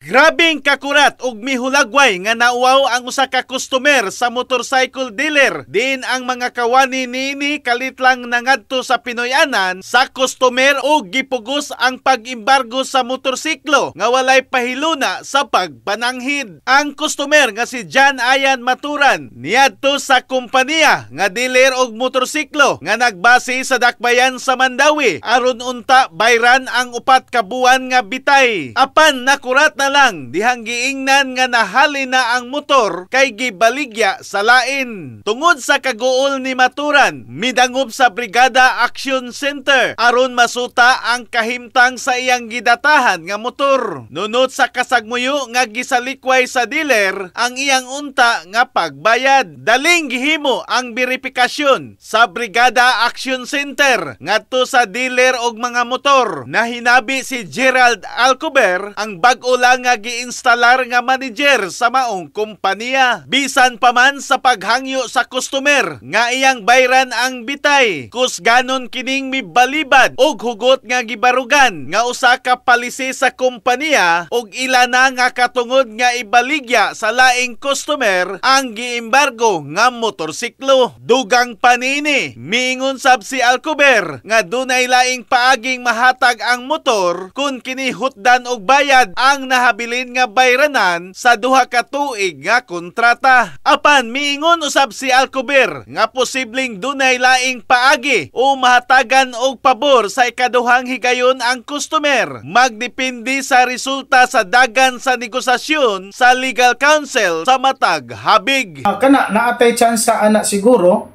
Grabing kakurat ug mihulagway nga nauwaw ang usa ka customer sa motorcycle dealer. Din ang mga kawani niini kalit lang nangadto sa Pinoyanan sa customer ug gipugos ang pag-embargo sa motorsiklo nga walay pahiluna sa pagpananghid. Ang customer nga si John Ayan Maturan niadto sa kompanya nga dealer og motorsiklo nga nagbase sa dakbayan sa Mandawi aron unta bayran ang 4 ka buwan nga bitay. Apan nakurat na lang dihang giingnan nga nahali na ang motor kay gibaligya sa lain. Tungod sa kaguol ni Maturan, midangob sa Brigada Action Center aron masuta ang kahimtang sa iyang gidatahan nga motor. Nunot sa kasagmuyo nga gisalikway sa dealer ang iyang unta nga pagbayad. Daling gihimo ang beripikasyon sa Brigada Action Center ngadto sa dealer og mga motor. Nahinabi si Gerald Alcober ang bag-o lang nga giinstalar nga manager sa maong kompanya. Bisan pa man sa paghangyo sa customer nga iyang bayran ang bitay, kusganon kining mibalibad og hugot nga gibarugan nga usa ka palisi sa kompanya og ilana nga katungod nga ibaligya sa laing customer ang giembargo nga motorsiklo. Dugang panini, miingon sab si Alcober nga dunay laing paaging mahatag ang motor kung kinihutdan og bayad ang nahabilin nga bayranan sa duha ka tuig nga kontrata. Apan miingon usab si Alcober nga posibleng dunay laing paagi o mahatagan og pabor sa ikaduhang higayon ang customer. Magdepende sa resulta sa dagan sa negosasyon sa legal counsel sa matag habig. Kana naatay chance sa anak siguro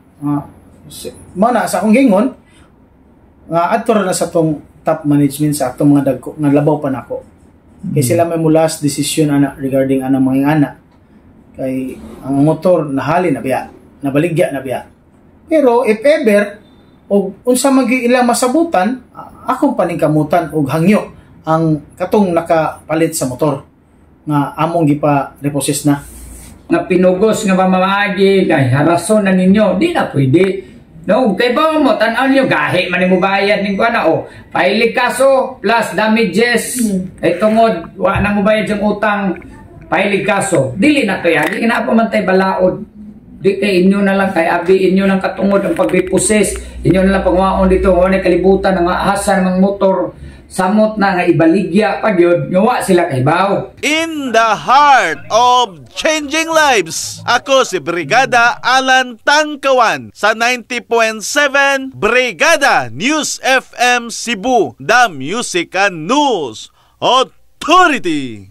mana sa akong gingon nga adto na sa tong top management sa atong mga dagko nga labaw pa nako. Kay sila may mulas decision ana regarding anang mga anak. Kay ang motor nahali na biya, nabaligya na biya. Pero if ever og unsa man ilang masabutan, akong paningkamutan og hangyo ang katong nakapalit sa motor nga among gipa repossess na. Nga pinugos nga mamamaagi kay harason na ninyo, di na pwede. No, kay ba mo tan-aw niyo gahi man mo bayad ning kuana o paili kaso plus damages ay tungod wa na mo bayad yung utang paili kaso dili na to yan di na pa man tay balaod di kay inyo na lang kay abi inyo lang katungod ang pagrepossess inyo na lang pangwaon dito wala kalibutan ng ahasan ng motor samot na nga ibaligya pa gyud nga sila kay baw. In the heart of changing lives, ako si Brigada Alan Tangkawan sa 90.7 Brigada News FM Cebu, the Music and News Authority.